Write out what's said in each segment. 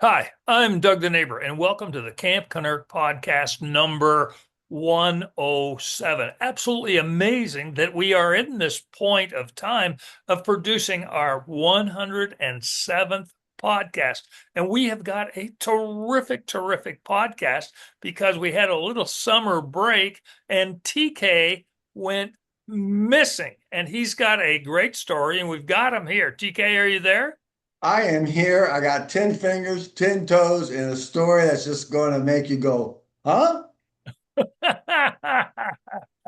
Hi, I'm Doug the Neighbor, and welcome to the Camp Kennerk podcast number 107. Absolutely amazing that we are in this point of time of producing our 107th podcast. And we have got a terrific podcast because we had a little summer break and TK went missing. And he's got a great story, and we've got him here. TK, are you there? I am here. I got 10 fingers, 10 toes, and a story that's just going to make you go, huh?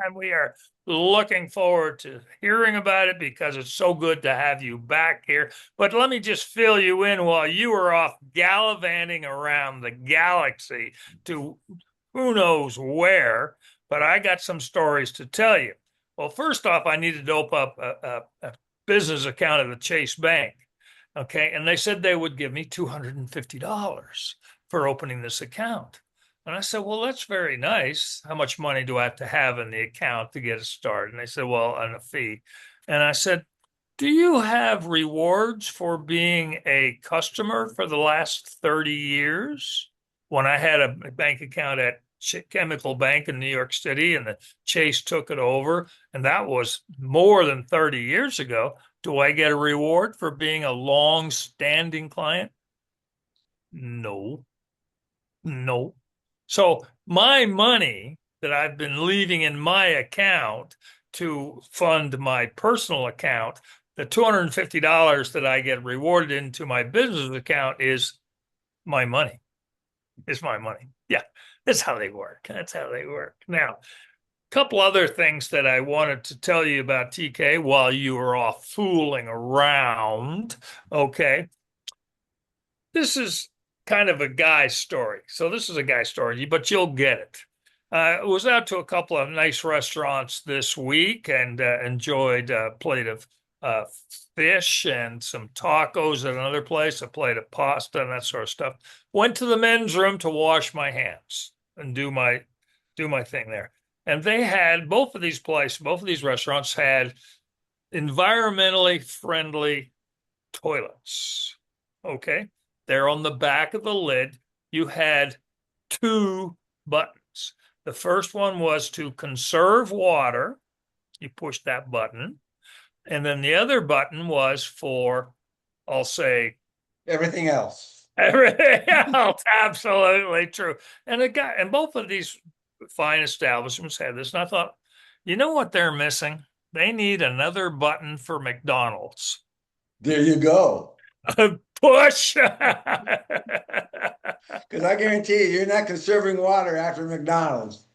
And we are looking forward to hearing about it because it's so good to have you back here. But let me just fill you in while you were off gallivanting around the galaxy to who knows where. But I got some stories to tell you. Well, first off, I needed to open up a business account at the Chase Bank. Okay. And they said they would give me $250 for opening this account. And I said, well, that's very nice. How much money do I have to have in the account to get it started? And they said, well, on a fee. And I said, do you have rewards for being a customer for the last 30 years? When I had a bank account at Chemical Bank in New York City and the Chase took it over, and that was more than 30 years ago. Do I get a reward for being a long-standing client? No, no. So my money that I've been leaving in my account to fund my personal account, the $250 that I get rewarded into my business account is my money. Is my money. Yeah, that's how they work. That's how they work. Now, a couple other things that I wanted to tell you about TK while you were off fooling around. Okay. This is kind of a guy story. So this is a guy story, but you'll get it. I was out to a couple of nice restaurants this week and enjoyed a plate of uh, fish and some tacos at another place, a plate of pasta and that sort of stuff. Went to the men's room to wash my hands and do my thing there. And they had both of these restaurants had environmentally friendly toilets. Okay. There on the back of the lid, you had two buttons. The first one was to conserve water. You push that button. And then the other button was for, I'll say, Everything else. everything else. Absolutely true. And both of these fine establishments had this. And I thought, you know what they're missing? They need another button for McDonald's. There you go. Push. Because I guarantee you, you're not conserving water after McDonald's.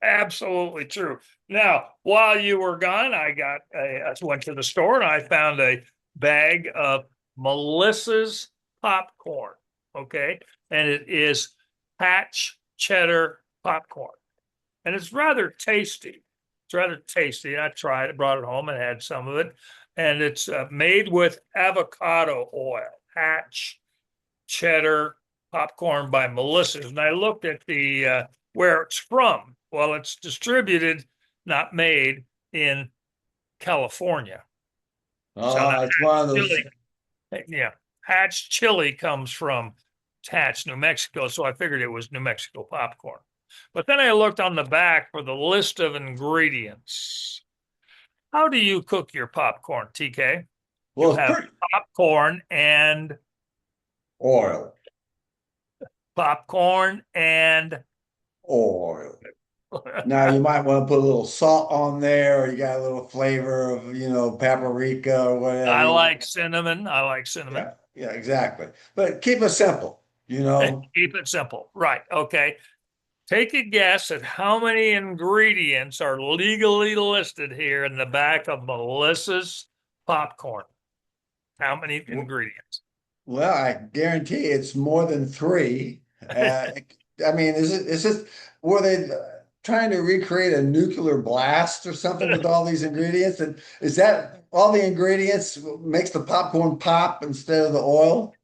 Absolutely true. Now, while you were gone, I went to the store and I found a bag of Melissa's popcorn. Okay. And it is Hatch cheddar popcorn. And it's rather tasty. It's rather tasty. I tried it, brought it home and had some of it. And it's made with avocado oil. Hatch cheddar popcorn by Melissa's. And I looked at the where it's from. Well, it's distributed, not made, in California. So now Oh, it's one of those. chili, yeah, Hatch chili comes from Hatch, New Mexico. So I figured it was New Mexico popcorn. But then I looked on the back for the list of ingredients. How do you cook your popcorn, TK? You Well, it's have pretty popcorn and oil, popcorn and oil. Now you might want to put a little salt on there, or you got a little flavor of, paprika or whatever. I like cinnamon. I like cinnamon. Yeah, yeah, exactly. But keep it simple, you And know. keep it simple. Right. Okay. Take a guess at how many ingredients are legally listed here in the back of Melissa's popcorn. How many ingredients? Well, I guarantee it's more than three. I mean, were they trying to recreate a nuclear blast or something with all these ingredients? And is that all the ingredients makes the popcorn pop instead of the oil?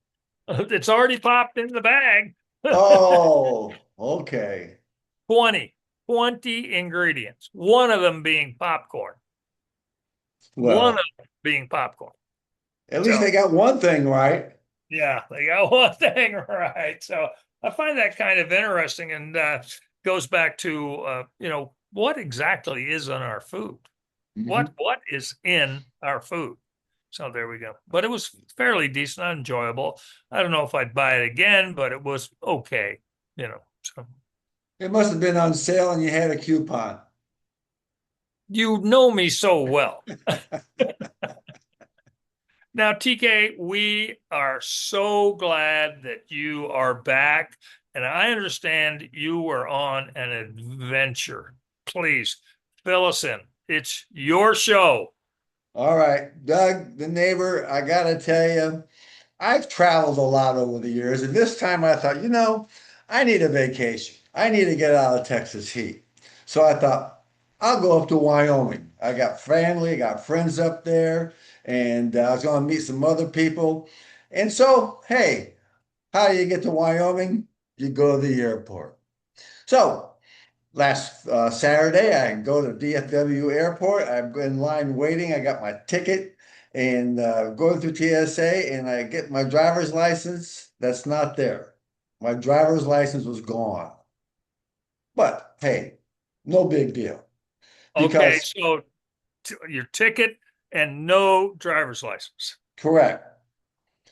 It's already popped in the bag. Oh, okay. 20 ingredients, one of them being popcorn. One of Well, them being popcorn. at least So they got one thing right. Yeah, they got one thing right. So I find that kind of interesting and goes back to what exactly is in our food? Mhm. What is in our food? So there we go. But it was fairly decent, enjoyable. I don't know if I'd buy it again, but it was okay, you know. So It must have been on sale and you had a coupon. you know me so well. Now, TK, we are so glad that you are back, and I understand you were on an adventure. Please fill us in. It's your show. All right, Doug, the neighbor, I gotta tell you, I've traveled a lot over the years, and this time I thought, I need a vacation. I need to get out of Texas heat. So I thought, I'll go up to Wyoming. I got family, got friends up there, and I was going to meet some other people. And so, hey, how do you get to Wyoming? You go to the airport. So last Saturday, I go to DFW Airport. I'm in line waiting. I got my ticket and going through TSA, and I get my driver's license. That's not there. My driver's license was gone. But hey, no big deal Okay, because so your ticket and no driver's license. correct.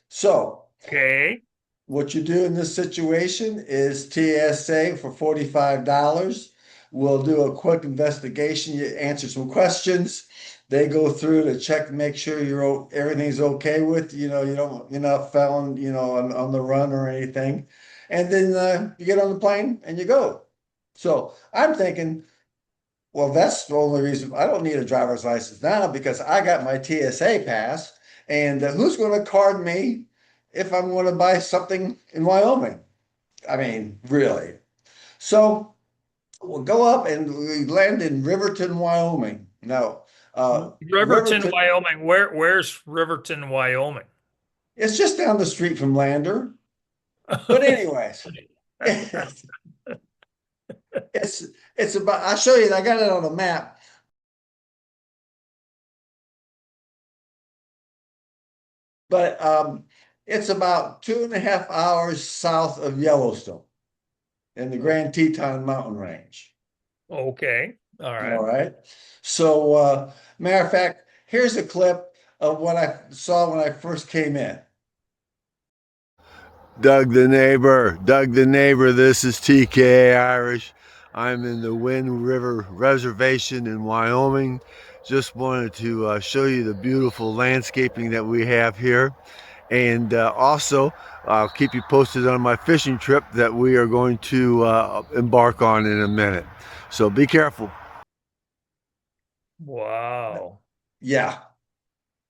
So Okay. what you do in this situation is TSA for $45. We'll do a quick investigation. You answer some questions. They go through to check to make sure everything's okay with, you're not felon, on the run or anything. And then you get on the plane and you go. So I'm thinking, well, that's the only reason I don't need a driver's license now because I got my TSA pass. And who's going to card me if I'm going to buy something in Wyoming? I mean, really. So we'll go up and we land in Riverton, Wyoming. Now, Riverton, Riverton, Wyoming. Where's Riverton, Wyoming? it's just down the street from Lander. But anyways, it's it's about. I'll show you. I got it on a map, but it's about 2.5 hours south of Yellowstone in the Grand Teton Mountain Range. Okay. All All right. right. So, matter of fact, here's a clip of what I saw when I first came in. Doug the neighbor, this is TK Irish. I'm in the Wind River Reservation in Wyoming. Just wanted to show you the beautiful landscaping that we have here. And also, I'll keep you posted on my fishing trip that we are going to embark on in a minute. So be careful. Wow. Yeah,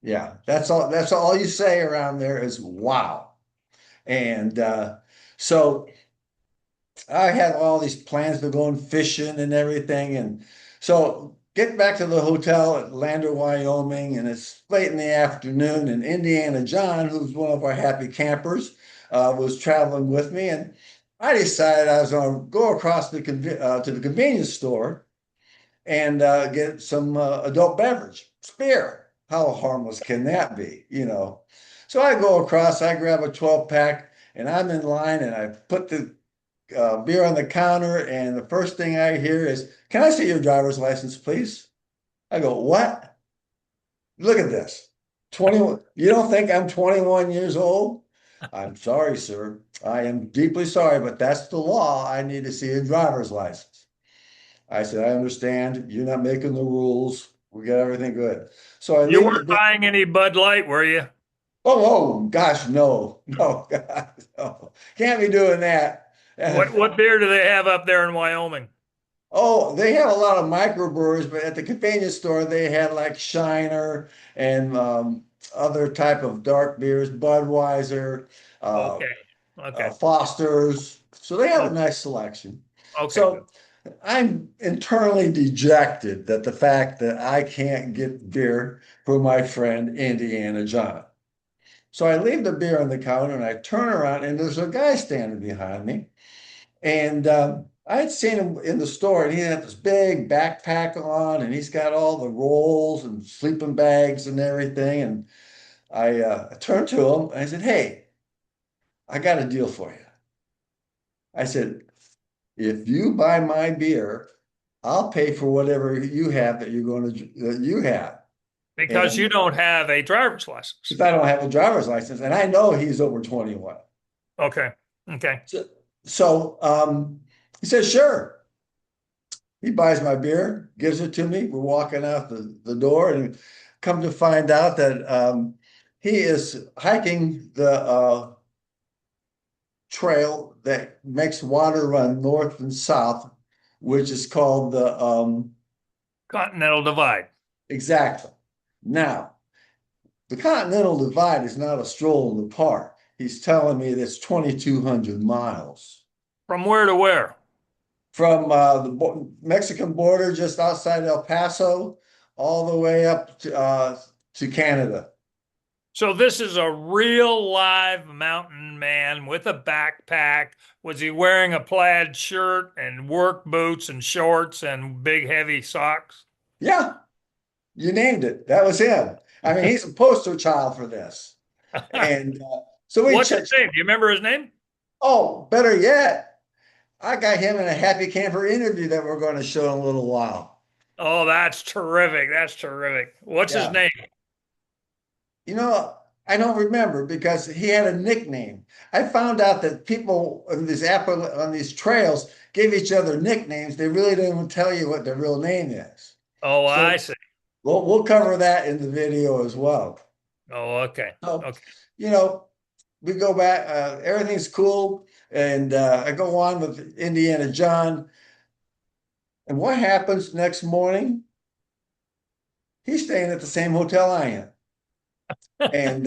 yeah. That's all you say around there is wow. And so I had all these plans to go and fishing and everything. And so getting back to the hotel at Lander, Wyoming, and it's late in the afternoon, and Indiana John, who's one of our happy campers, was traveling with me. And I decided I was going to go across to the convenience store and get some adult beverage, beer. How harmless can that be, So I go across, I grab a 12 pack, and I'm in line, and I put the beer on the counter, and the first thing I hear is, "Can I see your driver's license, please?" I go, "What? Look at this. 21. You don't think I'm 21 years old?" "I'm sorry, sir. I am deeply sorry, but that's the law. I need to see a driver's license." I said, "I understand. You're not making the rules. We got everything good." So I You leave the weren't beer. buying any Bud Light, were you? Oh, gosh, no, no, God, no. Can't be doing that. What beer do they have up there in Wyoming? Oh, they have a lot of microbrewers, but at the convenience store they had like Shiner and other type of dark beers, Budweiser, uh, Okay. Okay. Foster's. So they have a Okay. nice selection. Okay, good. So I'm internally dejected that the fact that I can't get beer for my friend Indiana John. So I leave the beer on the counter and I turn around and there's a guy standing behind me. And I had seen him in the store, and he had this big backpack on, and he's got all the rolls and sleeping bags and everything. And I turned to him and I said, "Hey." I got a deal for you. I said, if you buy my beer, I'll pay for whatever you have that you have. Because you And don't have a driver's license. if I don't have a driver's license, and I know he's over 21. Okay. Okay. So he says, sure. He buys my beer, gives it to me. We're walking out the door, and come to find out that he is hiking the trail that makes water run north and south, which is called the Continental Divide. exactly. Now, the Continental Divide is not a stroll in the park. He's telling me that's 2,200 miles From where to where? from the Mexican border just outside El Paso all the way up to Canada. So this is a real live mountain man with a backpack. Was he wearing a plaid shirt and work boots and shorts and big heavy socks? Yeah, you named it. That was him. I mean, he's a poster child for this. And so we What's checked. his name? Do you remember his name? Oh, better yet, I got him in a Happy Camper interview that we're going to show in a little while. Oh, that's terrific. That's terrific. What's his Yeah. name? You know, I don't remember because he had a nickname. I found out that people on these trails give each other nicknames. They really don't even tell you what their real name is. Oh, So I see. we'll cover that in the video as well. Oh, okay. So, Okay. you know, we go back, everything's cool. And I go on with Indiana John. And what happens next morning? He's staying at the same hotel I am. And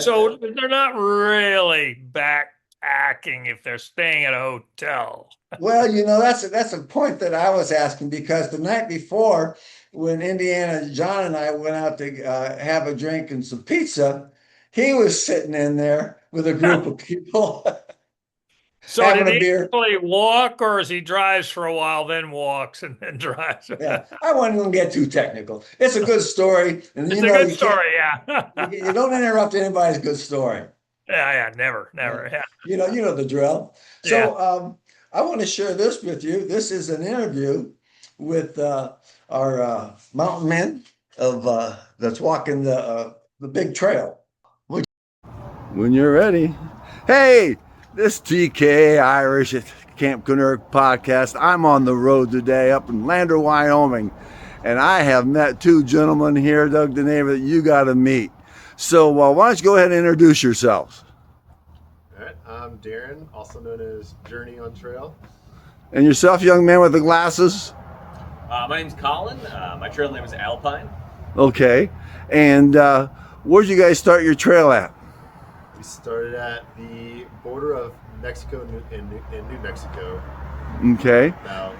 So they're not really backpacking if they're staying at a hotel. well, you know, that's a point that I was asking because the night before, when Indiana John and I went out to have a drink and some pizza, he was sitting in there with a group of people So having did a he beer. actually walk, or is he drives for a while, then walks and then drives? Yeah, I wouldn't even get too technical. It's a good story, and It's you a know good you can't story, yeah. you don't interrupt anybody's good story. Yeah, never, Yeah. never. Yeah, You know the drill. yeah. So I want to share this with you. This is an interview with our mountain men of that's walking the big trail. When you're ready. Hey, this TK Irish at Camp Kennerk podcast. I'm on the road today up in Lander, Wyoming, and I have met two gentlemen here, Doug the neighbor, that you got to meet. So why don't you go ahead and introduce yourselves? All right, I'm Darren, also known as Journey on Trail. And yourself, young man with the glasses? My name's Colin. My trail name is Alpine. Okay. And where'd you guys start your trail at? We started at the border of Mexico and New Mexico, Okay. about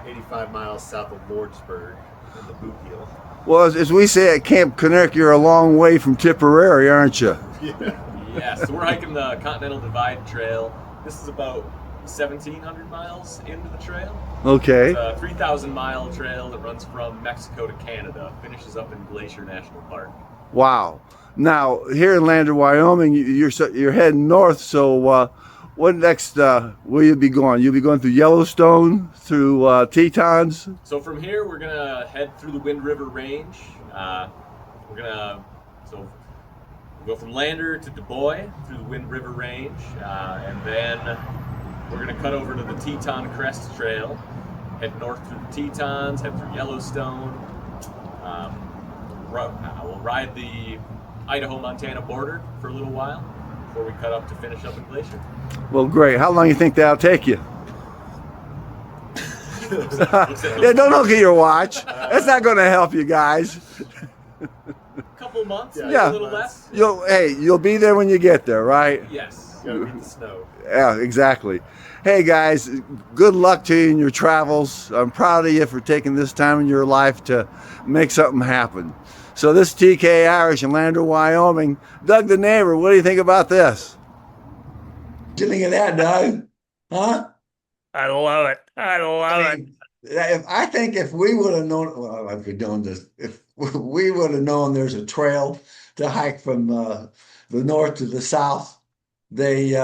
85 miles south of Lordsburg in the Boot Heel. Well, as we say at Camp Kennerk, you're a long way from Tipperary, aren't you? Yeah. Yeah, so we're hiking the Continental Divide Trail. This is about 1,700 miles into the trail. Okay. It's a 3,000-mile trail that runs from Mexico to Canada, finishes up in Glacier National Park. Wow. Now, here in Lander, Wyoming, you're heading north, so what next will you be going? You'll be going through Yellowstone, through Tetons? So from here, we're going to head through the Wind River Range. We'll go from Lander to Du Bois through the Wind River Range, and then we're going to cut over to the Teton Crest Trail, head north through the Tetons, head through Yellowstone. We'll ride the Idaho-Montana border for a little while before we cut up to finish up in Glacier. Well, great. How long do you think that'll take you? Yeah, don't look at your watch. That's not going to help you guys. Couple months, maybe Yeah. a little less. You'll be there when you get there, right? Yes. Gotta beat the snow. Yeah, exactly. Hey guys, good luck to you in your travels. I'm proud of you for taking this time in your life to make something happen. So this TK Irish in Lander, Wyoming. Doug the neighbor, what do you think about this? What do you think of that, Doug? Huh? I love it. I love it. I think if we would have known, well, if we're doing this, if we would have known there's a trail to hike from the north to the south, they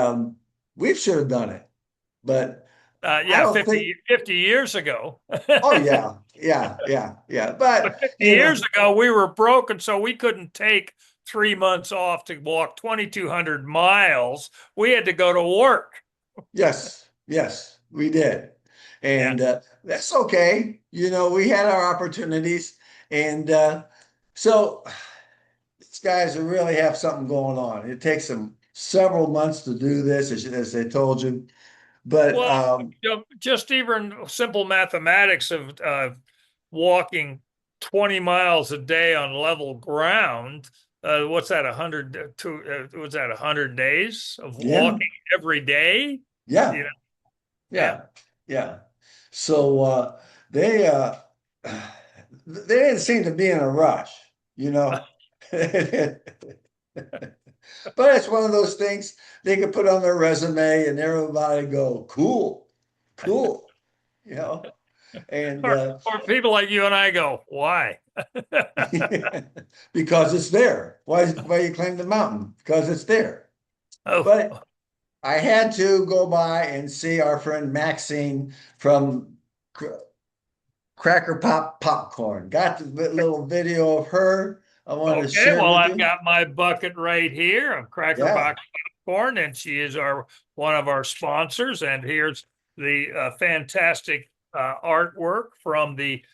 we should have done it, but I Yeah, don't think. 50 years ago. Oh yeah, yeah. But But 50 years ago, we were broken, so we couldn't take 3 months off to walk 2,200 miles. We had to go to work. yes, we did, Yeah. and that's okay. We had our opportunities, and so these guys really have something going on. It takes them several months to do this, as they told you, but Well, just even simple mathematics of walking 20 miles a day on level ground. What's that? 100 days of yeah, walking every day? You yeah, know, yeah. yeah. So they they didn't seem to be in a rush, you know. But it's one of those things they could put on their resume and everybody go, cool, you know. And Or people like you and I go, why? because it's there. Why you claim the mountain? Because it's there. Oh, But I had to go by and see our friend Maxine from Cracker Pop Popcorn. Got the little video of her. I wanted to okay. share Well, with I've you. got my bucket right here of Cracker Yeah. Box popcorn, and she is one of our sponsors. And here's the fantastic artwork from the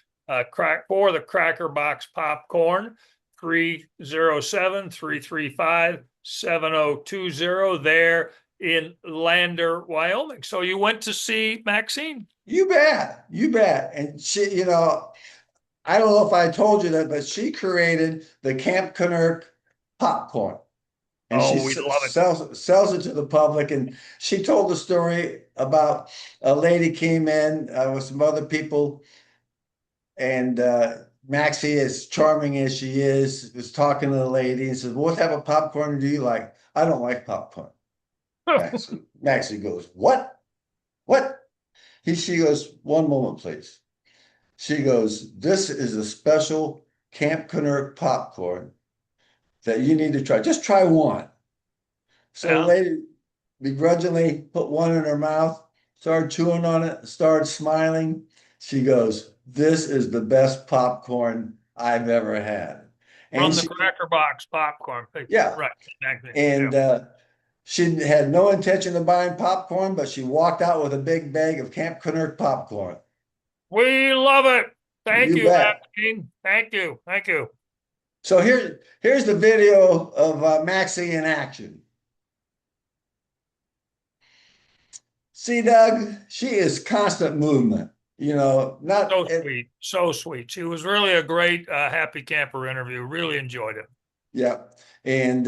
Cracker Box popcorn. 307-335-7020 there in Lander, Wyoming. So you went to see Maxine? You bet. You bet. And she, I don't know if I told you that, but she created the Camp Kennerk popcorn. And she Oh, we love it. sells it to the public. And she told the story about a lady came in with some other people, and Maxie, as charming as she is, was talking to the lady and says, "What type of popcorn do you like?" "I don't like popcorn." Maxie goes, "What? What?" She goes, "One moment, please." She goes, "This is a special Camp Kennerk popcorn that you need to try. Just try one." So the Yeah. lady begrudgingly put one in her mouth, started chewing on it, started smiling. She goes, "This is the best popcorn I've ever had." And From the she, Cracker Box popcorn. yeah, Right. Exactly. and Yeah. she had no intention of buying popcorn, but she walked out with a big bag of Camp Kennerk popcorn. We love it. Thank You you, bet. Maxine. Thank you. Thank you. So here's the video of Maxie in action. See, Doug, she is constant movement. Not So sweet. So sweet. She was really a great happy camper interview. Really enjoyed it. yeah. And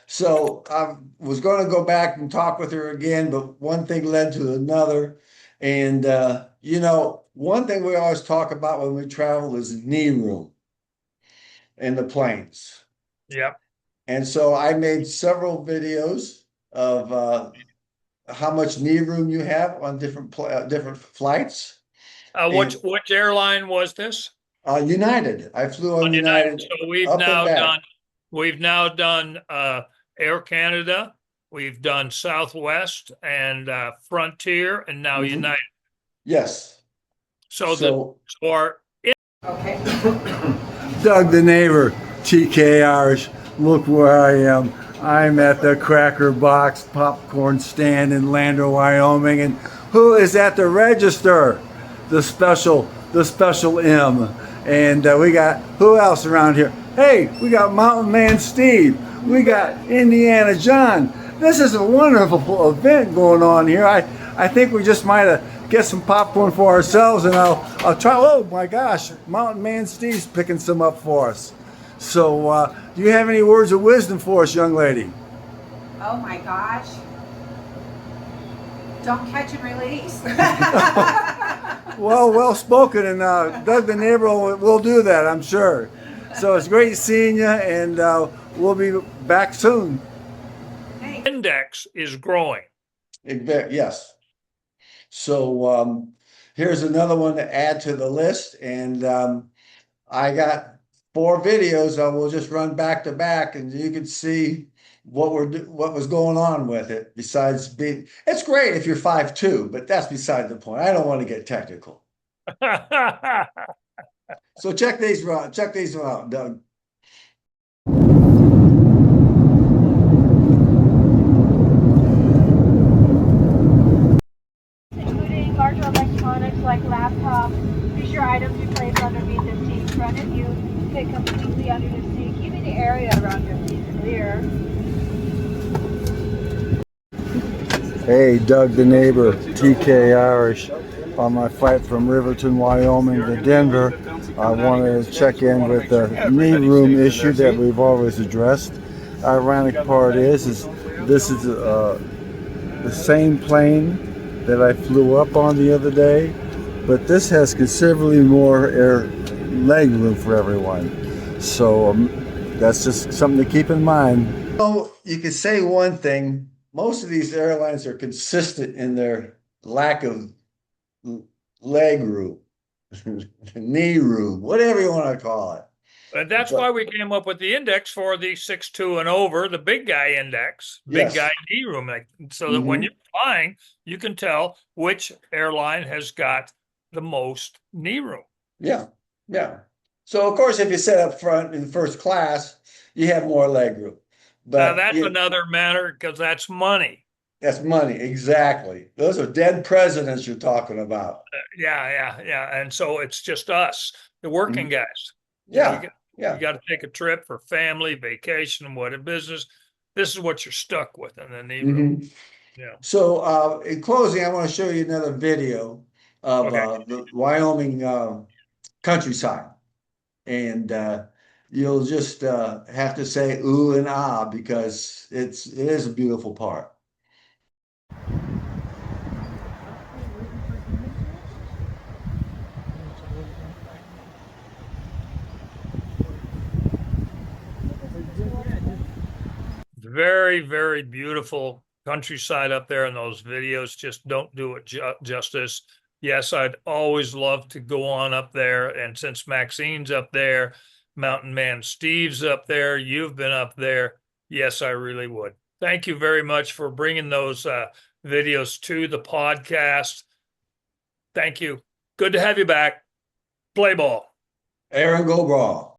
so I was going to go back and talk with her again, but one thing led to another. And one thing we always talk about when we travel is knee room in the planes. Yep. And so I made several videos of how much knee room you have on different flights. And Which airline was this? United, I flew on On United. United So up and back. we've now done Air Canada, we've done Southwest and Frontier, and now Mhm. United. Yes. So for Okay. Doug the neighbor, TKRs, look where I am. I'm at the Cracker Box popcorn stand in Lander, Wyoming. And who is at the register? The special M. And we got, who else around here? Hey, we got Mountain Man Steve. We got Indiana John. This is a wonderful event going on here. I think we just might get some popcorn for ourselves, and I'll try. Oh my gosh, Mountain Man Steve's picking some up for us. So do you have any words of wisdom for us, young lady? Oh my gosh. Don't catch and release. Well spoken, and Doug the neighbor will do that, I'm sure. So it's great seeing you, and we'll be back soon. index is growing. Yes. So here's another one to add to the list, and I got 4 videos. I will just run back to back, and you can see what was going on with it. Besides being, it's great if you're 5'2", but that's beside the point. I don't want to get technical. So check these out. Check these out, Doug. Including larger electronics like laptops. Be sure items be placed underneath the seat in front of you. Fit completely under the seat, keeping the area around your seat clear. Hey, Doug the neighbor, TK Irish. On my flight from Riverton, Wyoming to Denver, I wanted to check in with the knee room issue that we've always addressed. Ironic part is this is the same plane that I flew up on the other day, but this has considerably more leg room for everyone. So that's just something to keep in mind. So you could say one thing. Most of these airlines are consistent in their lack of leg room, knee room, whatever you want to call it. And that's why we came up with the index for the 6'2" and over, the big guy index, big Yes. guy knee room, so that when you're flying, you can tell which airline has got the most knee room. Yeah, yeah. So of course, if you sit up front in first class, you have more leg room. Now But that's another matter because that's money. that's money, exactly. Those are dead presidents you're talking about. Yeah. And so it's just us, the working guys. Yeah, You got to take a trip for family, vacation, what a business. This is what you're stuck with in the knee room. Yeah. So in closing, I want to show you another video of the Wyoming countryside. And you'll just have to say ooh and ah because it is a beautiful part. Very, very beautiful countryside up there, and those videos just don't do it justice. Yes, I'd always love to go on up there, and since Maxine's up there, Mountain Man Steve's up there, you've been up there. Yes, I really would. Thank you very much for bringing those videos to the podcast. Thank you. Good to have you back. Play ball. Aaron, go ball.